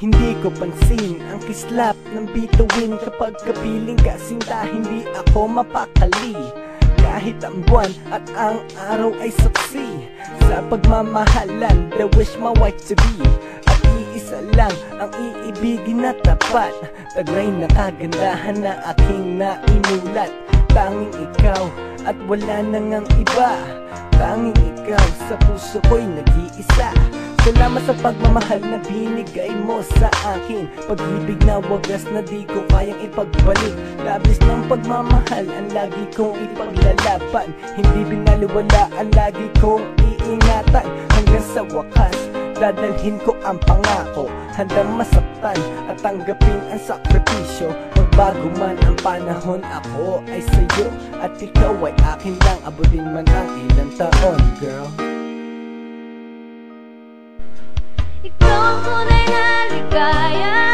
Hindi ko pansin ang kislap ng bituin kapag kapiling ka sinta, hindi ako mapakali. Kahit ang buwan at ang araw ay saksi sa pagmamahalan, the wish my wife to be. At iisa lang ang iibigin na tapat, taglay na kagandahan na aking nainulat. Tanging ikaw at wala nang ang iba, tanging ikaw sa puso ko'y nag-iisa. Salamat sa pagmamahal na binigay mo sa akin, pag-ibig na wagas na di ko kayang ipagbalik. Labis ng pagmamahal ang lagi kong ipaglalaban, hindi binaliwala ang lagi kong iingatan. Hanggang sa wakas, dadalhin ko ang pangako, handang masaktan at tanggapin ang sakripisyo. Magbago man ang panahon, ako ay sa'yo at ikaw ay akin lang, abutin man ang ilang taon, girl. Ikaw ang tunay na ligaya.